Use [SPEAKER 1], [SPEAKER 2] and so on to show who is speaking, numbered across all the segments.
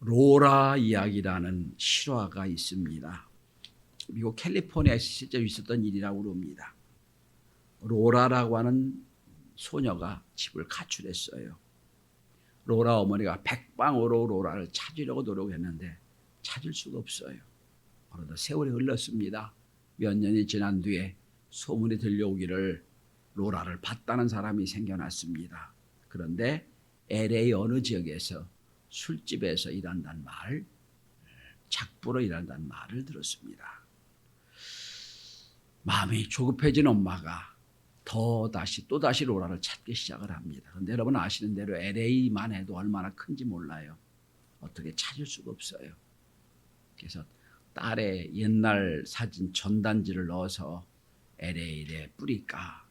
[SPEAKER 1] 로라 이야기라는 실화가 있습니다. 미국 캘리포니아에서 실제로 있었던 일이라고 그럽니다. 로라라고 하는 소녀가 집을 가출했어요. 로라 어머니가 백방으로 로라를 찾으려고 노력했는데 찾을 수가 없어요. 그러다 세월이 흘렀습니다. 몇 년이 지난 뒤에 소문이 들려오기를 로라를 봤다는 사람이 생겨났습니다. 그런데 LA 어느 지역에서 술집에서 일한다는 말, 작부로 일한다는 말을 들었습니다. 마음이 조급해진 엄마가 또다시 로라를 찾기 시작을 합니다. 그런데 여러분 아시는 대로 LA만 해도 얼마나 큰지 몰라요. 어떻게 찾을 수가 없어요. 그래서 딸의 옛날 사진 전단지를 넣어서 LA에 뿌릴까,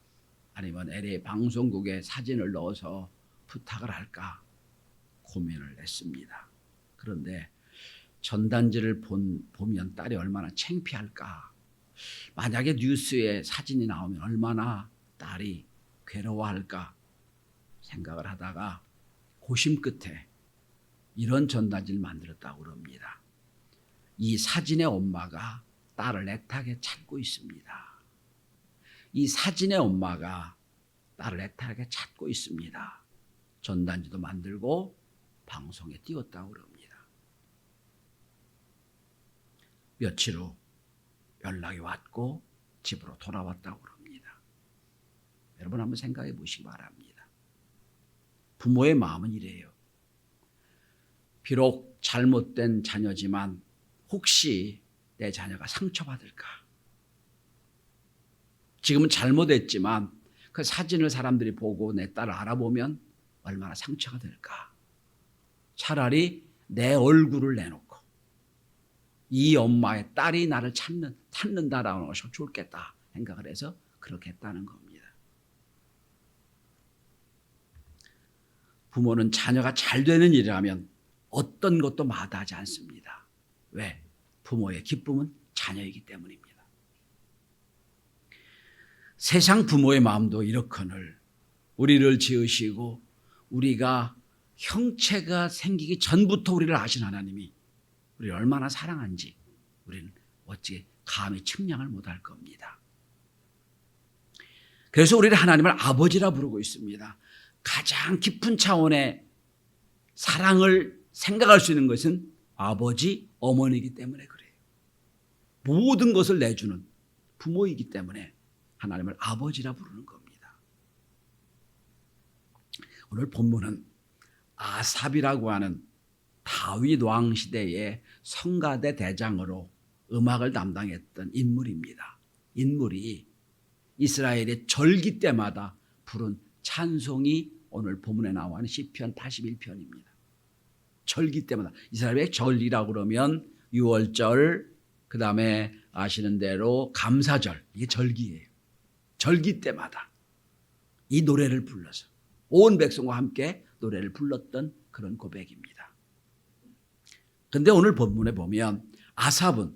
[SPEAKER 1] 아니면 LA 방송국에 사진을 넣어서 부탁을 할까 고민을 했습니다. 그런데 전단지를 보면 딸이 얼마나 창피할까, 만약에 뉴스에 사진이 나오면 얼마나 딸이 괴로워할까 생각을 하다가 고심 끝에 이런 전단지를 만들었다고 그럽니다. 이 사진의 엄마가 딸을 애타게 찾고 있습니다. 이 사진의 엄마가 딸을 애타게 찾고 있습니다. 전단지도 만들고 방송에 띄웠다고 그럽니다. 며칠 후 연락이 왔고 집으로 돌아왔다고 그럽니다. 여러분 한번 생각해 보시기 바랍니다. 부모의 마음은 이래요. 비록 잘못된 자녀지만 혹시 내 자녀가 상처받을까? 지금은 잘못했지만 그 사진을 사람들이 보고 내 딸을 알아보면 얼마나 상처가 될까? 차라리 내 얼굴을 내놓고 이 엄마의 딸이 나를 찾는다라는 것이 좋겠다 생각을 해서 그렇게 했다는 겁니다. 부모는 자녀가 잘 되는 일이라면 어떤 것도 마다하지 않습니다. 왜? 부모의 기쁨은 자녀이기 때문입니다. 세상 부모의 마음도 이렇거늘 우리를 지으시고 우리가 형체가 생기기 전부터 우리를 아신 하나님이 우리를 얼마나 사랑한지 우리는 어찌 감히 측량을 못할 겁니다. 그래서 우리는 하나님을 아버지라 부르고 있습니다. 가장 깊은 차원의 사랑을 생각할 수 있는 것은 아버지, 어머니이기 때문에 그래요. 모든 것을 내주는 부모이기 때문에 하나님을 아버지라 부르는 겁니다. 오늘 본문은 아삽이라고 하는 다윗 왕 시대의 성가대 대장으로 음악을 담당했던 인물입니다. 인물이 이스라엘의 절기 때마다 부른 찬송이 오늘 본문에 나와 있는 시편 81편입니다. 절기 때마다 이스라엘의 절이라고 그러면 유월절, 그 다음에 아시는 대로 감사절, 이게 절기예요. 절기 때마다 이 노래를 불러서 온 백성과 함께 노래를 불렀던 그런 고백입니다. 그런데 오늘 본문에 보면 아삽은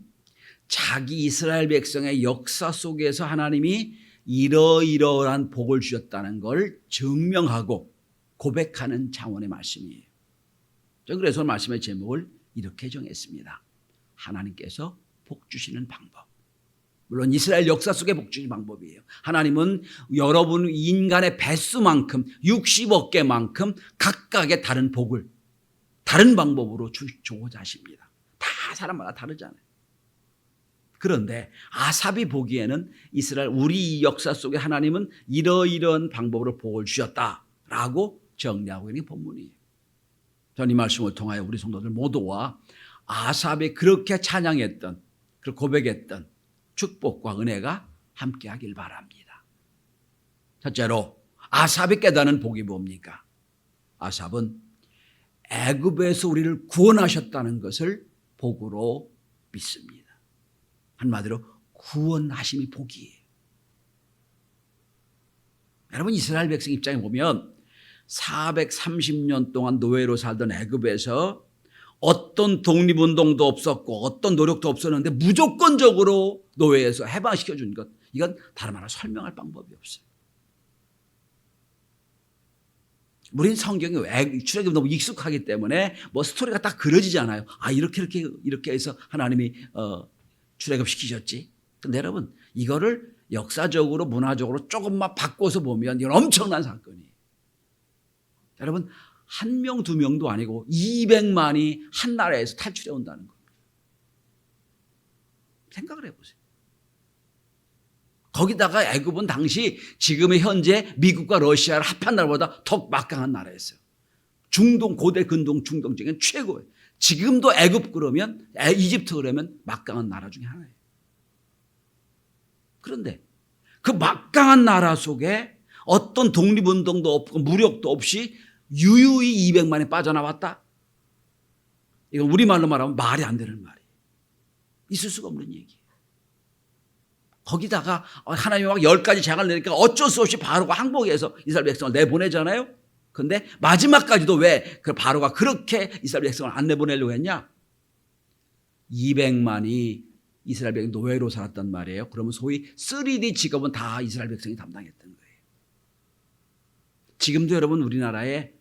[SPEAKER 1] 자기 이스라엘 백성의 역사 속에서 하나님이 이러이러한 복을 주셨다는 걸 증명하고 고백하는 차원의 말씀이에요. 저는 그래서 말씀의 제목을 이렇게 정했습니다. 하나님께서 복 주시는 방법. 물론 이스라엘 역사 속의 복 주시는 방법이에요. 하나님은 여러분 인간의 배수만큼 60억 개만큼 각각의 다른 복을 다른 방법으로 주고자 하십니다. 다 사람마다 다르잖아요. 그런데 아삽이 보기에는 이스라엘 우리 역사 속에 하나님은 이러이러한 방법으로 복을 주셨다라고 정리하고 있는 본문이에요. 저는 이 말씀을 통하여 우리 성도들 모두와 아삽이 그렇게 찬양했던, 그렇게 고백했던 축복과 은혜가 함께하길 바랍니다. 첫째로 아삽이 깨닫는 복이 뭡니까? 아삽은 애굽에서 우리를 구원하셨다는 것을 복으로 믿습니다. 한마디로 구원하심이 복이에요. 여러분 이스라엘 백성 입장에 보면 430년 동안 노예로 살던 애굽에서 어떤 독립운동도 없었고 어떤 노력도 없었는데 무조건적으로 노예에서 해방시켜 준 것, 이건 다른 말로 설명할 방법이 없어요. 우린 성경이 출애굽이 너무 익숙하기 때문에 뭐 스토리가 딱 그려지잖아요. 이렇게 해서 하나님이 출애굽시키셨지. 근데 여러분 이거를 역사적으로 문화적으로 조금만 바꿔서 보면 이건 엄청난 사건이에요. 여러분 1명 2명도 아니고 200만이 한 나라에서 탈출해 온다는 겁니다. 생각을 해보세요. 거기다가 애굽은 당시 지금의 현재 미국과 러시아를 합한 나라보다 더 막강한 나라였어요. 중동 고대 근동 중동 중에 최고예요. 지금도 애굽 그러면 이집트 그러면 막강한 나라 중에 하나예요. 그런데 그 막강한 나라 속에 어떤 독립운동도 없고 무력도 없이 유유히 200만이 빠져나왔다? 이건 우리말로 말하면 말이 안 되는 말이에요. 있을 수가 없는 얘기예요. 거기다가 하나님이 막 10가지 재앙을 내니까 어쩔 수 없이 바로가 항복해서 이스라엘 백성을 내보내잖아요. 그런데 마지막까지도 왜 그 바로가 그렇게 이스라엘 백성을 안 내보내려고 했냐? 200만이 이스라엘 백성이 노예로 살았단 말이에요. 그러면 소위 3D 직업은 다 이스라엘 백성이 담당했던 거예요. 지금도 여러분 우리나라에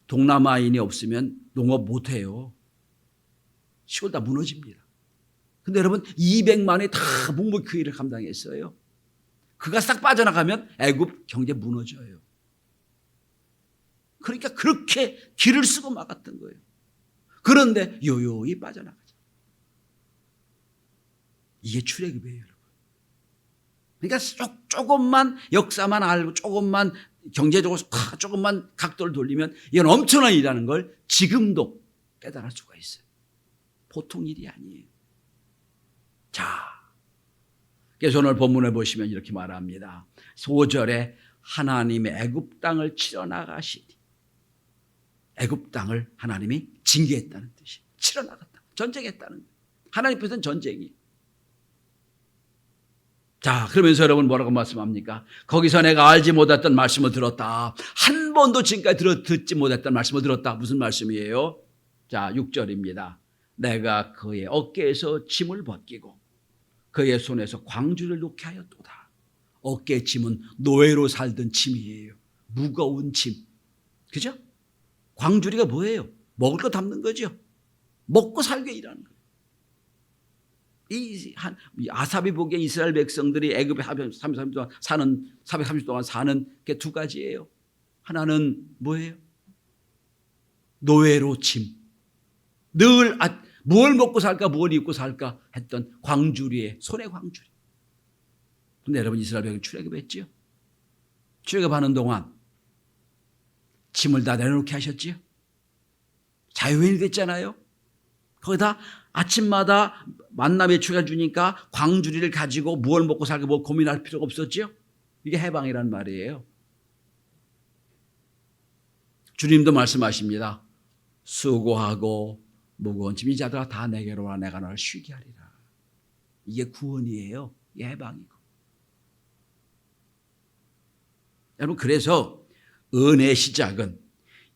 [SPEAKER 1] 동남아인이 없으면 농업 못해요. 시골 다 무너집니다. 근데 여러분 200만이 다 묵묵히 그 일을 감당했어요. 그가 싹 빠져나가면 애굽 경제 무너져요. 그러니까 그렇게 길을 쓰고 막았던 거예요. 그런데 요요히 빠져나가죠. 이게 출애굽이에요, 여러분. 그러니까 조금만 역사만 알고 조금만 경제적으로 조금만 각도를 돌리면 이건 엄청난 일이라는 걸 지금도 깨달을 수가 있어요. 보통 일이 아니에요. 자, 그래서 오늘 본문을 보시면 이렇게 말합니다. 5절에 하나님의 애굽 땅을 치러 나가시니, 애굽 땅을 하나님이 징계했다는 뜻이 치러 나갔다. 전쟁했다는 거예요. 하나님 앞에서는 전쟁이. 자, 그러면서 여러분 뭐라고 말씀합니까? 거기서 내가 알지 못했던 말씀을 들었다. 한 번도 지금까지 듣지 못했던 말씀을 들었다. 무슨 말씀이에요? 자, 6절입니다. 내가 그의 어깨에서 짐을 벗기고 그의 손에서 광주를 놓게 하였도다. 어깨 짐은 노예로 살던 짐이에요. 무거운 짐. 그죠? 광주리가 뭐예요? 먹을 거 담는 거죠. 먹고 살게 일하는 거예요. 아삽이 보기에 이스라엘 백성들이 애굽에 430 동안 사는 430 동안 사는 게 두 가지예요. 하나는 뭐예요? 노예로 짐. 늘 뭘 먹고 살까 뭘 입고 살까 했던 광주리에 손에 광주리. 근데 여러분 이스라엘 백성 출애굽했지요. 출애굽하는 동안 짐을 다 내려놓게 하셨지요. 자유인이 됐잖아요. 거기다 아침마다 만나 메추가 주니까 광주리를 가지고 무엇을 먹고 살까 뭐 고민할 필요가 없었지요. 이게 해방이란 말이에요. 주님도 말씀하십니다. 수고하고 무거운 짐이 자들아 다 내게로 와 내가 너를 쉬게 하리라. 이게 구원이에요. 이게 해방이고. 여러분 그래서 은혜의 시작은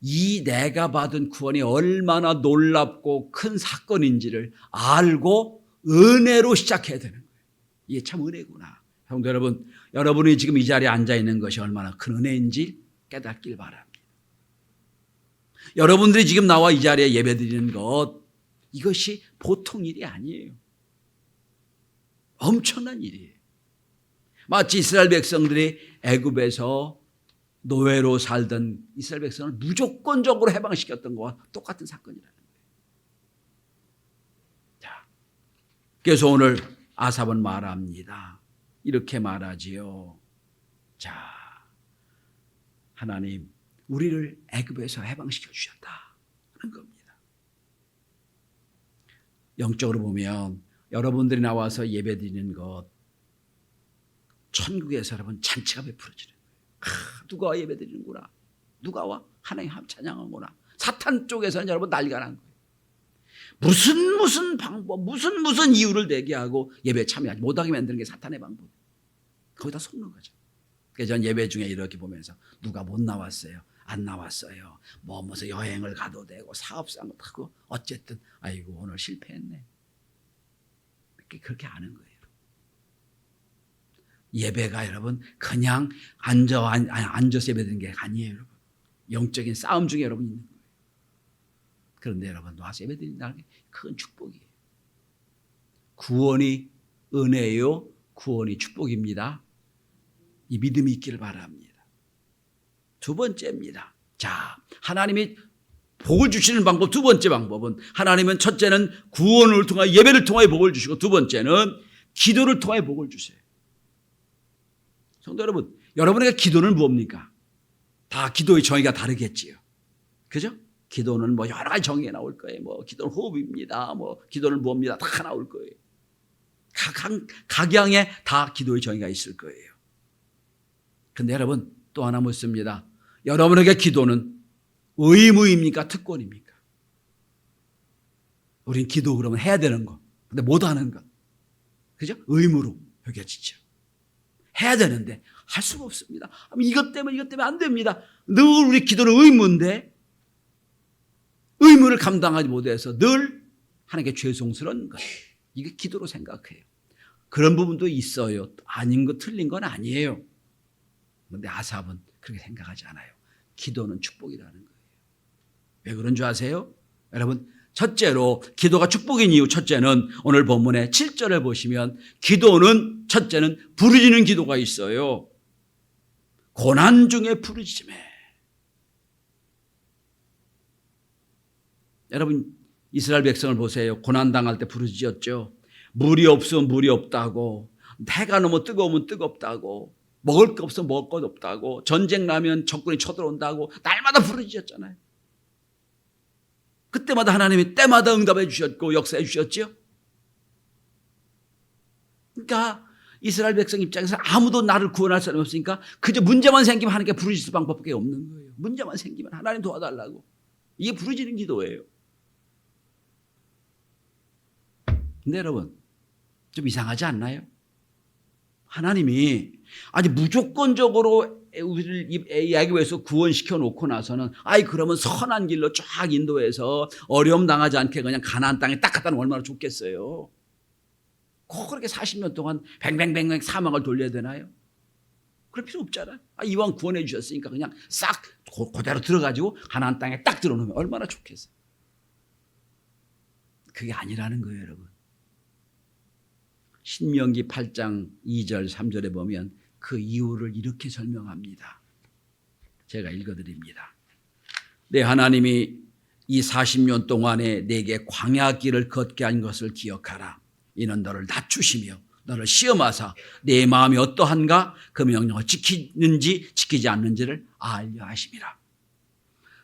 [SPEAKER 1] 이 내가 받은 구원이 얼마나 놀랍고 큰 사건인지를 알고 은혜로 시작해야 되는 거예요. 이게 참 은혜구나. 성도 여러분, 여러분이 지금 이 자리에 앉아 있는 것이 얼마나 큰 은혜인지 깨닫길 바랍니다. 여러분들이 지금 나와 이 자리에 예배드리는 것, 이것이 보통 일이 아니에요. 엄청난 일이에요. 마치 이스라엘 백성들이 애굽에서 노예로 살던 이스라엘 백성을 무조건적으로 해방시켰던 것과 똑같은 사건이라는 거예요. 자, 그래서 오늘 아삽은 말합니다. 이렇게 말하지요. 자, 하나님 우리를 애굽에서 해방시켜 주셨다는 겁니다. 영적으로 보면 여러분들이 나와서 예배드리는 것 천국에서 여러분 잔치가 베풀어지는 거예요. 누가 예배드리는구나. 누가 와? 하나님 찬양하는구나. 사탄 쪽에서는 여러분 난리가 난 거예요. 무슨 방법, 무슨 이유를 대게 하고 예배에 참여하지 못하게 만드는 게 사탄의 방법이에요. 거기다 속는 거죠. 그래서 전 예배 중에 이렇게 보면서 누가 못 나왔어요. 안 나왔어요. 무슨 여행을 가도 되고 사업상 하고 어쨌든 아이고 오늘 실패했네. 그렇게 아는 거예요. 예배가 여러분 그냥 앉아서 예배드리는 게 아니에요. 여러분. 영적인 싸움 중에 여러분 있는 거예요. 그런데 여러분 와서 예배드린다는 게 큰 축복이에요. 구원이 은혜요, 구원이 축복입니다. 이 믿음이 있기를 바랍니다. 두 번째입니다. 자, 하나님이 복을 주시는 방법, 두 번째 방법은 하나님은 첫째는 구원을 통하여 예배를 통하여 복을 주시고 두 번째는 기도를 통하여 복을 주세요. 성도 여러분, 여러분에게 기도는 뭡니까? 다 기도의 정의가 다르겠지요. 그죠? 기도는 뭐 여러 가지 정의가 나올 거예요. 뭐 기도는 호흡입니다. 뭐 기도는 뭡니다. 다 나올 거예요. 각양에 다 기도의 정의가 있을 거예요. 근데 여러분 또 하나 묻습니다. 여러분에게 기도는 의무입니까? 특권입니까? 우린 기도 그러면 해야 되는 거. 근데 못하는 것. 그죠? 의무로 여겨지죠. 해야 되는데 할 수가 없습니다. 이것 때문에 안 됩니다. 늘 우리 기도는 의무인데 의무를 감당하지 못해서 늘 하나님께 죄송스러운 것. 이게 기도로 생각해요. 그런 부분도 있어요. 아닌 거 틀린 건 아니에요. 그런데 아삽은 그렇게 생각하지 않아요. 기도는 축복이라는 거예요. 왜 그런 줄 아세요? 여러분, 첫째로 기도가 축복인 이유 첫째는 오늘 본문의 7절을 보시면 기도는 첫째는 부르짖는 기도가 있어요. 고난 중에 부르짖음에. 여러분 이스라엘 백성을 보세요. 고난당할 때 부르짖었죠. 물이 없으면 물이 없다고, 해가 너무 뜨거우면 뜨겁다고, 먹을 거 없으면 먹을 것 없다고, 전쟁 나면 적군이 쳐들어온다고 날마다 부르짖었잖아요. 그때마다 하나님이 때마다 응답해 주셨고 역사해 주셨죠. 그러니까 이스라엘 백성 입장에서 아무도 나를 구원할 사람이 없으니까 그저 문제만 생기면 하나님께 부르짖을 방법밖에 없는 거예요. 문제만 생기면 하나님 도와달라고. 이게 부르짖는 기도예요. 근데 여러분 좀 이상하지 않나요? 하나님이 아주 무조건적으로 우리를 애굽에서 구원시켜 놓고 나서는 그러면 선한 길로 쫙 인도해서 어려움 당하지 않게 그냥 가나안 땅에 딱 갖다 놓으면 얼마나 좋겠어요. 꼭 그렇게 40년 동안 뱅뱅뱅뱅 사막을 돌려야 되나요? 그럴 필요 없잖아요. 이왕 구원해 주셨으니까 그냥 싹 그대로 들어가지고 가나안 땅에 딱 들어놓으면 얼마나 좋겠어요. 그게 아니라는 거예요, 여러분. 신명기 8장 2절 3절에 보면 그 이유를 이렇게 설명합니다. 제가 읽어드립니다. 내 하나님이 이 40년 동안에 내게 광야길을 걷게 한 것을 기억하라. 이는 너를 낮추시며 너를 시험하사 내 마음이 어떠한가 그 명령을 지키는지 지키지 않는지를 알려 하심이라.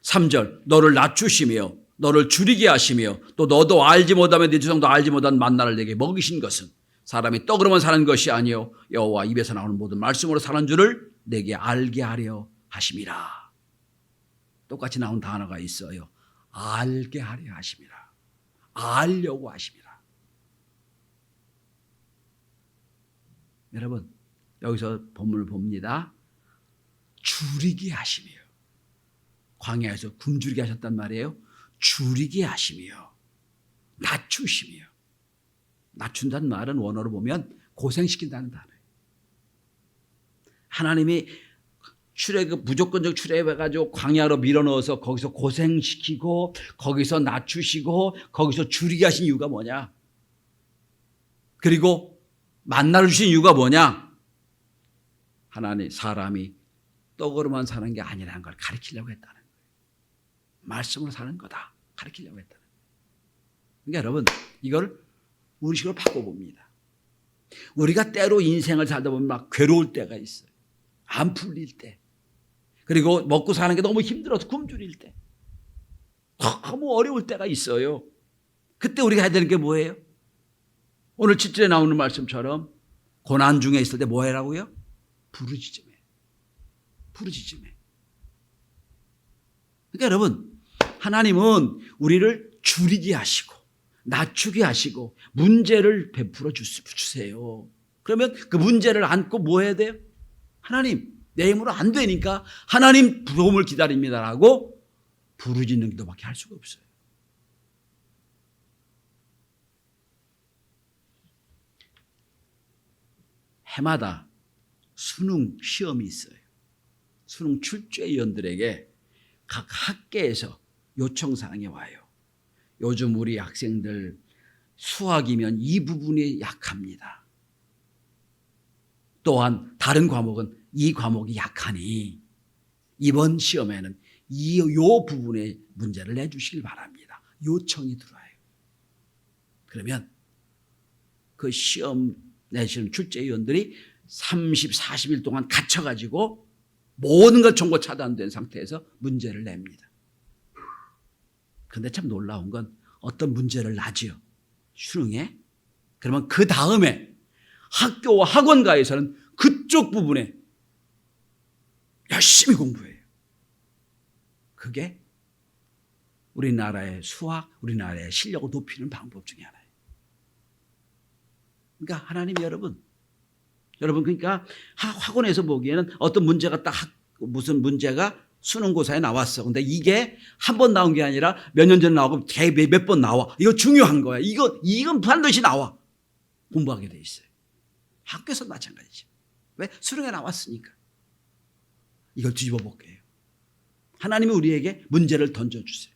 [SPEAKER 1] 3절 너를 낮추시며 너를 줄이게 하시며 또 너도 알지 못하며 네 조상도 알지 못한 만나를 내게 먹이신 것은 사람이 떡으로만 사는 것이 아니요 여호와 입에서 나오는 모든 말씀으로 사는 줄을 내게 알게 하려 하심이라. 똑같이 나온 단어가 있어요. 알게 하려 하심이라. 알려고 하심이라. 여러분 여기서 본문을 봅니다. 줄이게 하시며, 광야에서 굶주리게 하셨단 말이에요. 줄이게 하시며 낮추시며. 낮춘다는 말은 원어로 보면 고생시킨다는 단어예요. 하나님이 무조건적 출애굽해가지고 광야로 밀어넣어서 거기서 고생시키고 거기서 낮추시고 거기서 줄이게 하신 이유가 뭐냐? 그리고 만나를 주신 이유가 뭐냐? 하나님 사람이 떡으로만 사는 게 아니라는 걸 가르치려고 했다는 거예요. 말씀으로 사는 거다 가르치려고 했다는 거예요. 그러니까 여러분 이걸 우리식으로 바꿔봅니다. 우리가 때로 인생을 살다 보면 막 괴로울 때가 있어요. 안 풀릴 때. 그리고 먹고 사는 게 너무 힘들어서 굶주릴 때. 너무 어려울 때가 있어요. 그때 우리가 해야 되는 게 뭐예요? 오늘 7절에 나오는 말씀처럼 고난 중에 있을 때 뭐 해라고요? 부르짖음에. 부르짖음에. 그러니까 여러분 하나님은 우리를 줄이게 하시고 낮추게 하시고 문제를 베풀어 주세요. 그러면 그 문제를 안고 뭐 해야 돼요? 하나님 내 힘으로 안 되니까 하나님 도움을 기다립니다라고 부르짖는 기도밖에 할 수가 없어요. 해마다 수능 시험이 있어요. 수능 출제위원들에게 각 학계에서 요청사항이 와요. 요즘 우리 학생들 수학이면 이 부분이 약합니다. 또한 다른 과목은 이 과목이 약하니 이번 시험에는 요 부분의 문제를 내주시길 바랍니다. 요청이 들어와요. 그러면 그 시험 내시는 출제위원들이 30, 40일 동안 갇혀가지고 모든 걸 정보 차단된 상태에서 문제를 냅니다. 그런데 참 놀라운 건 어떤 문제를 놔지요. 수능에. 그러면 그 다음에 학교와 학원가에서는 그쪽 부분에 열심히 공부해요. 그게 우리나라의 수학, 우리나라의 실력을 높이는 방법 중에 하나예요. 그러니까 하나님 여러분 그러니까 학원에서 보기에는 어떤 문제가 딱 무슨 문제가 수능고사에 나왔어. 근데 이게 한 번 나온 게 아니라 몇 년 전에 나오고 몇 번 나와. 이거 중요한 거야. 이건 반드시 나와. 공부하게 돼 있어요. 학교에서 마찬가지죠. 왜? 수능에 나왔으니까. 이걸 뒤집어 볼게요. 하나님이 우리에게 문제를 던져주세요.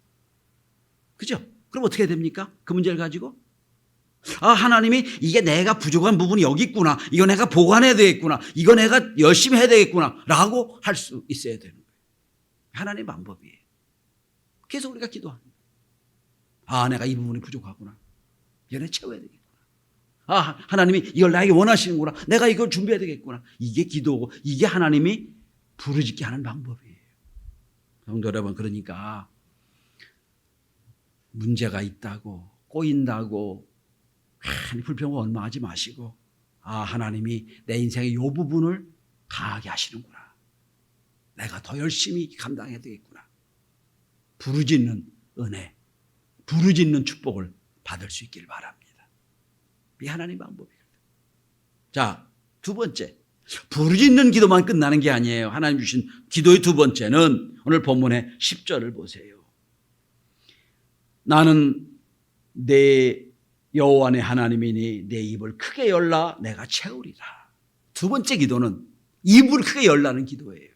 [SPEAKER 1] 그죠? 그럼 어떻게 됩니까? 그 문제를 가지고 하나님이 이게 내가 부족한 부분이 여기 있구나. 이거 내가 보완해야 되겠구나. 이거 내가 열심히 해야 되겠구나. 라고 할 수 있어야 되는 거예요. 하나님의 방법이에요. 그래서 우리가 기도합니다. 내가 이 부분이 부족하구나. 이거 내가 채워야 되겠구나. 하나님이 이걸 나에게 원하시는구나. 내가 이걸 준비해야 되겠구나. 이게 기도고 이게 하나님이 부르짖게 하는 방법이에요. 성도 여러분, 그러니까 문제가 있다고 꼬인다고 괜히 불평을 원망하지 마시고 하나님이 내 인생의 이 부분을 강하게 하시는구나. 내가 더 열심히 감당해야 되겠구나. 부르짖는 은혜, 부르짖는 축복을 받을 수 있길 바랍니다. 이 하나님 방법이에요. 자, 두 번째, 부르짖는 기도만 끝나는 게 아니에요. 하나님 주신 기도의 두 번째는 오늘 본문의 10절을 보세요. 나는 내 여호와 내 하나님이니 내 입을 크게 열라 내가 채우리라. 두 번째 기도는 입을 크게 열라는 기도예요.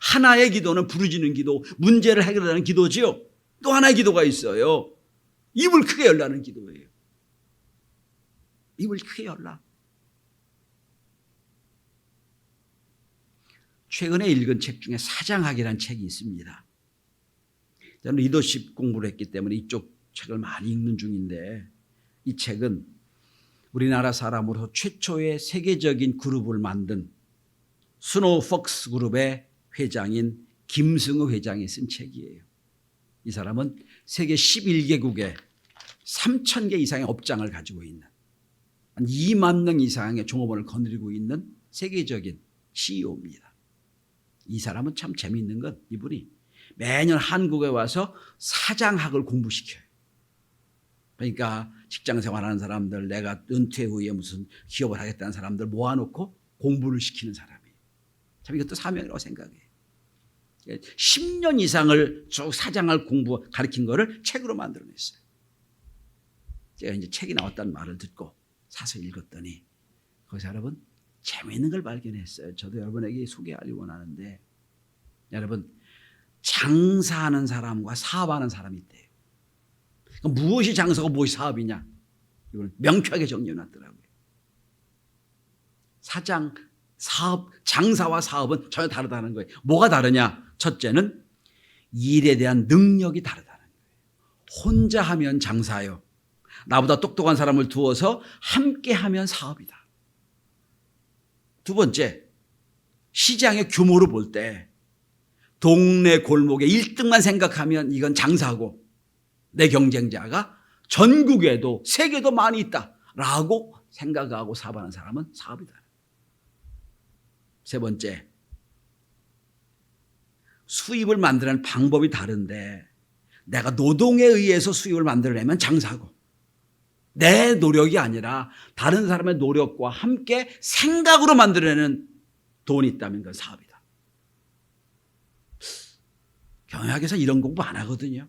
[SPEAKER 1] 하나의 기도는 부르짖는 기도, 문제를 해결하는 기도지요. 또 하나의 기도가 있어요. 입을 크게 열라는 기도예요. 입을 크게 열라. 최근에 읽은 책 중에 사장학이라는 책이 있습니다. 저는 리더십 공부를 했기 때문에 이쪽 책을 많이 읽는 중인데 이 책은 우리나라 사람으로 최초의 세계적인 그룹을 만든 스노우 폭스 그룹의 회장인 김승우 회장이 쓴 책이에요. 이 사람은 세계 11개국에 3,000개 이상의 업장을 가지고 있는 한 2만 명 이상의 종업원을 거느리고 있는 세계적인 CEO입니다. 이 사람은 참 재미있는 건 이분이 매년 한국에 와서 사장학을 공부시켜요. 그러니까 직장 생활하는 사람들, 내가 은퇴 후에 무슨 기업을 하겠다는 사람들 모아놓고 공부를 시키는 사람이에요. 참 이것도 사명이라고 생각해요. 10년 이상을 쭉 사장할 공부 가르친 거를 책으로 만들어냈어요. 제가 이제 책이 나왔다는 말을 듣고 사서 읽었더니 거기서 여러분 재미있는 걸 발견했어요. 저도 여러분에게 소개하려고 원하는데 여러분 장사하는 사람과 사업하는 사람이 있대요. 그러니까 무엇이 장사고 무엇이 사업이냐 이걸 명쾌하게 정리해놨더라고요. 사업, 장사와 사업은 전혀 다르다는 거예요. 뭐가 다르냐? 첫째는 일에 대한 능력이 다르다는 거예요. 혼자 하면 장사요. 나보다 똑똑한 사람을 두어서 함께 하면 사업이다. 두 번째, 시장의 규모를 볼 때 동네 골목의 1등만 생각하면 이건 장사고 내 경쟁자가 전국에도 세계도 많이 있다라고 생각하고 사업하는 사람은 사업이다. 세 번째, 수입을 만드는 방법이 다른데 내가 노동에 의해서 수입을 만들어내면 장사고 내 노력이 아니라 다른 사람의 노력과 함께 생각으로 만들어내는 돈이 있다면 그건 사업이다. 경영학에서 이런 공부 안 하거든요.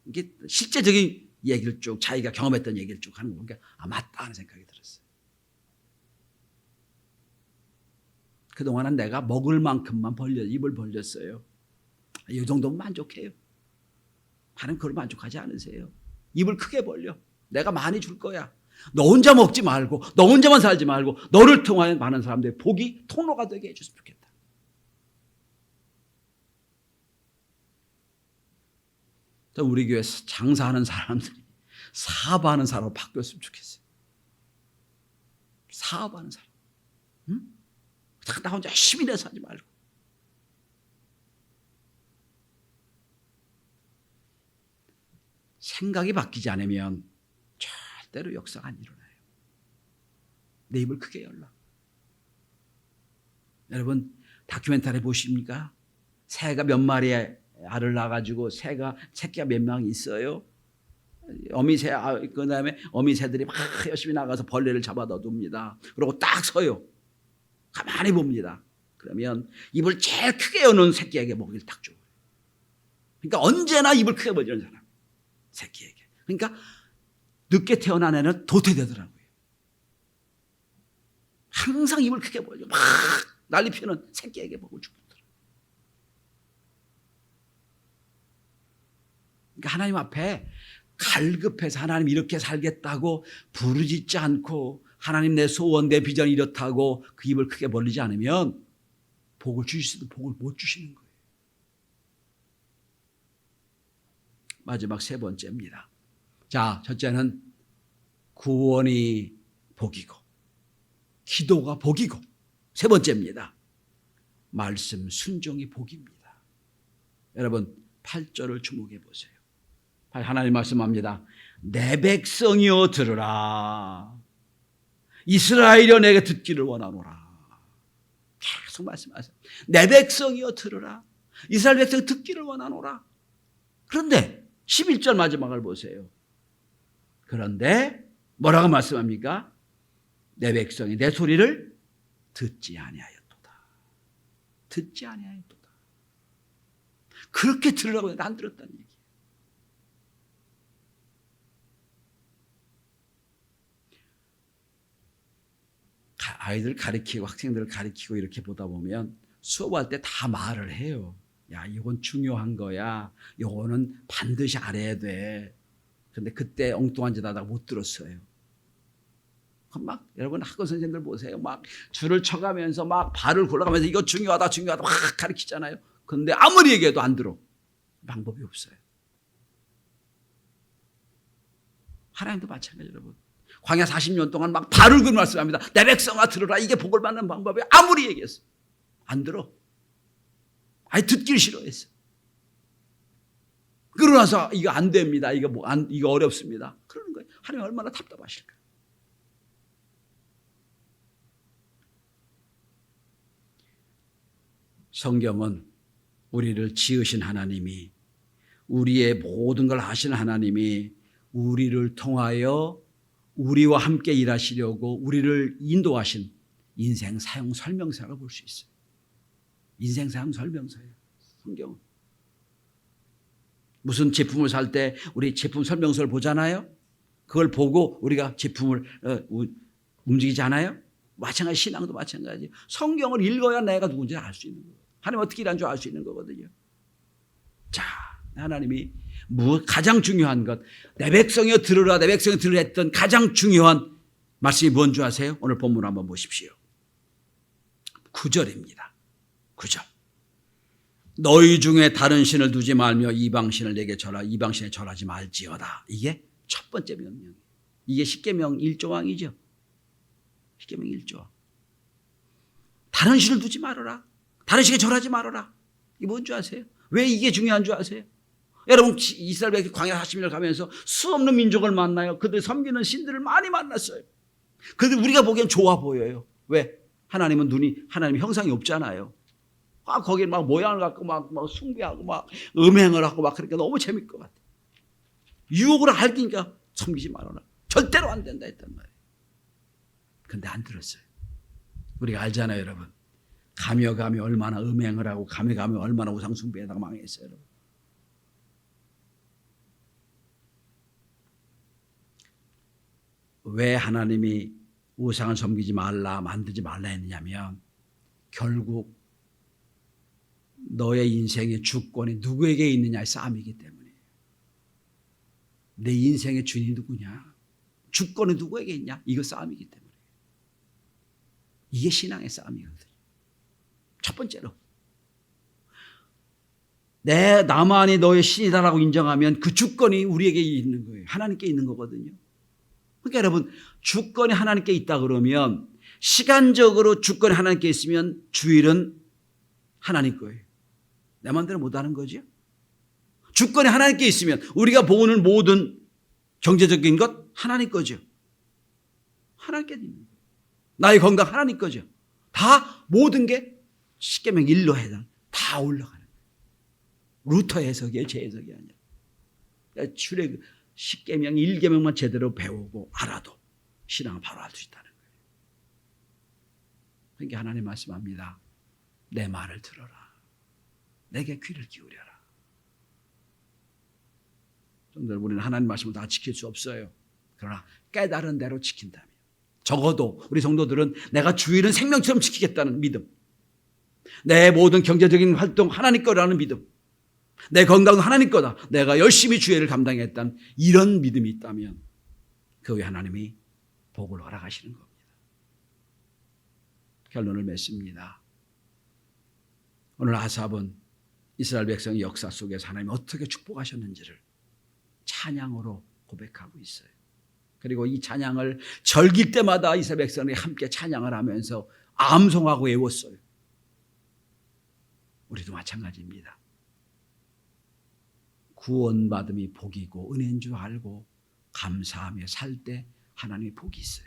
[SPEAKER 1] 이게 실제적인 얘기를 쭉 자기가 경험했던 얘기를 쭉 하는 거 보니까 맞다 하는 생각이 들었어요. 그동안은 내가 먹을 만큼만 입을 벌렸어요. 이 정도면 만족해요. 하나님 그걸 만족하지 않으세요. 입을 크게 벌려. 내가 많이 줄 거야. 너 혼자 먹지 말고, 너 혼자만 살지 말고, 너를 통하여 많은 사람들의 복이 통로가 되게 해줬으면 좋겠다. 우리 교회에서 장사하는 사람들이 사업하는 사람으로 바뀌었으면 좋겠어요. 사업하는 사람. 응? 나 혼자 열심히 내서 하지 말고. 생각이 바뀌지 않으면 절대로 역사가 안 일어나요. 내 입을 크게 열라. 여러분 다큐멘터리 보십니까? 새가 몇 마리의 알을 낳아가지고 새끼가 몇 명 있어요. 어미새, 그 다음에 어미새들이 막 열심히 나가서 벌레를 잡아 넣어둡니다. 그리고 딱 서요. 가만히 봅니다. 그러면 입을 제일 크게 여는 새끼에게 먹이를 딱 줘요. 그러니까 언제나 입을 크게 벌리는 사람. 새끼에게. 그러니까 늦게 태어난 애는 도태되더라고요. 항상 입을 크게 벌려 막 난리 피우는 새끼에게 먹을 주더라고요. 그러니까 하나님 앞에 갈급해서 하나님 이렇게 살겠다고 부르짖지 않고 하나님 내 소원 내 비전이 이렇다고 그 입을 크게 벌리지 않으면 복을 주실 수도 복을 못 주시는 거예요. 마지막 세 번째입니다. 자, 첫째는 구원이 복이고 기도가 복이고 세 번째입니다. 말씀 순종이 복입니다. 여러분 8절을 주목해 보세요. 하나님 말씀합니다. 내 백성이여 들으라. 이스라엘이여 내게 듣기를 원하노라. 계속 말씀하세요. 내 백성이여 들으라. 이스라엘 백성 듣기를 원하노라. 그런데 11절 마지막을 보세요. 그런데 뭐라고 말씀합니까? 내 백성이 내 소리를 듣지 아니하였도다. 듣지 아니하였도다. 그렇게 들으라고 했는데 안 들었다는 얘기예요. 아이들 가르치고 학생들을 가르치고 이렇게 보다 보면 수업할 때 다 말을 해요. 야, 이건 중요한 거야. 이거는 반드시 알아야 돼. 근데 그때 엉뚱한 짓 하다가 못 들었어요. 막 여러분 학교 선생님들 보세요. 막 줄을 쳐가면서 막 발을 굴러가면서 이거 중요하다 중요하다 막 가르치잖아요. 근데 아무리 얘기해도 안 들어. 방법이 없어요. 하나님도 마찬가지예요, 여러분. 광야 40년 동안 막 발을 굴며 말씀합니다. 내 백성아 들으라. 이게 복을 받는 방법이 아무리 얘기했어. 안 들어. 아니 듣길 싫어했어. 그러고 나서 이거 안 됩니다. 이거 어렵습니다. 그러는 거예요. 하나님 얼마나 답답하실까. 성경은 우리를 지으신 하나님이 우리의 모든 걸 하신 하나님이 우리를 통하여 우리와 함께 일하시려고 우리를 인도하신 인생 사용 설명서라고 볼 수 있어요. 인생 사용 설명서예요. 성경은. 무슨 제품을 살 때 우리 제품 설명서를 보잖아요. 그걸 보고 우리가 제품을 움직이지 않아요? 마찬가지 신앙도 마찬가지예요. 성경을 읽어야 내가 누군지 알 수 있는 거예요. 하나님 어떻게 일하는 줄 알 수 있는 거거든요. 자, 하나님이 가장 중요한 것, 내 백성이여 들으라, 내 백성이여 들으라 했던 가장 중요한 말씀이 뭔지 아세요? 오늘 본문 한번 보십시오. 9절입니다. 9절. 너희 중에 다른 신을 두지 말며 이방신을 내게 절하, 이방신에 절하지 말지어다. 이게 첫 번째 명령이에요. 이게 십계명 1조항이죠. 십계명 1조항. 다른 신을 두지 말아라. 다른 신에 절하지 말아라. 이게 뭔지 아세요? 왜 이게 중요한 줄 아세요? 여러분 이스라엘 백성 광야 40년을 가면서 수없는 민족을 만나요. 그들 섬기는 신들을 많이 만났어요. 그런데 우리가 보기엔 좋아 보여요. 왜? 하나님 형상이 없잖아요. 거기에 막 모양을 갖고 막 숭배하고 막 음행을 하고 막 그러니까 너무 재밌을 것 같아요. 유혹을 알기니까 섬기지 말아라. 절대로 안 된다 했단 말이에요. 근데 안 들었어요. 우리가 알잖아요, 여러분. 가며 얼마나 음행을 하고 가며 얼마나 우상 숭배하다가 망했어요, 여러분. 왜 하나님이 우상을 섬기지 말라, 만들지 말라 했느냐면 결국 너의 인생의 주권이 누구에게 있느냐의 싸움이기 때문에. 내 인생의 주인이 누구냐? 주권이 누구에게 있냐? 이거 싸움이기 때문에. 이게 신앙의 싸움이거든요. 첫 번째로 나만이 너의 신이다라고 인정하면 그 주권이 우리에게 있는 거예요. 하나님께 있는 거거든요. 그러니까 여러분, 주권이 하나님께 있다 그러면 시간적으로 주권이 하나님께 있으면 주일은 하나님 거예요. 내 마음대로 못하는 거죠. 주권이 하나님께 있으면 우리가 보는 모든 경제적인 것 하나님 거죠. 하나님께 있는 거예요. 나의 건강 하나님 거죠. 다 모든 게 십계명 1로 해당 다 올라가는 거예요. 루터 해석이에요. 제 해석이 아니라. 십계명 1계명만 제대로 배우고 알아도 신앙을 바로 할 수 있다는 거예요. 그러니까 하나님 말씀합니다. 내 말을 들어라. 내게 귀를 기울여라. 정말 우리는 하나님 말씀을 다 지킬 수 없어요. 그러나 깨달은 대로 지킨다면 적어도 우리 성도들은 내가 주일은 생명처럼 지키겠다는 믿음, 내 모든 경제적인 활동 하나님 거라는 믿음, 내 건강은 하나님 거다, 내가 열심히 주일을 감당했다는 이런 믿음이 있다면 그 후에 하나님이 복을 허락하시는 겁니다. 결론을 맺습니다. 오늘 아삽은 이스라엘 백성의 역사 속에서 하나님이 어떻게 축복하셨는지를 찬양으로 고백하고 있어요. 그리고 이 찬양을 절길 때마다 이스라엘 백성이 함께 찬양을 하면서 암송하고 외웠어요. 우리도 마찬가지입니다. 구원받음이 복이고 은혜인 줄 알고 감사하며 살 때 하나님의 복이 있어요.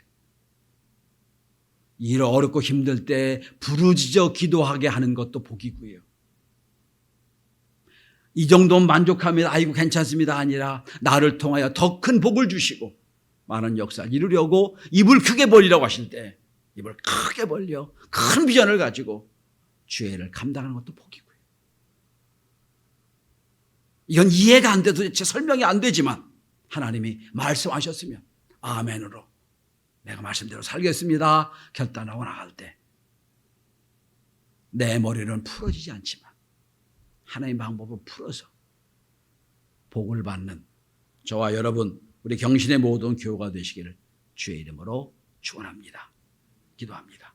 [SPEAKER 1] 일 어렵고 힘들 때 부르짖어 기도하게 하는 것도 복이고요. 이 정도면 만족하면 아이고 괜찮습니다 아니라 나를 통하여 더 큰 복을 주시고 많은 역사를 이루려고 입을 크게 벌리라고 하실 때 입을 크게 벌려 큰 비전을 가지고 주의를 감당하는 것도 복이고요. 이건 이해가 안 돼도 도대체 설명이 안 되지만 하나님이 말씀하셨으면 아멘으로 내가 말씀대로 살겠습니다 결단하고 나갈 때 내 머리는 풀어지지 않지만 하나님의 방법을 풀어서 복을 받는 저와 여러분 우리 경신의 모든 교우가 되시기를 주의 이름으로 축원합니다. 기도합니다.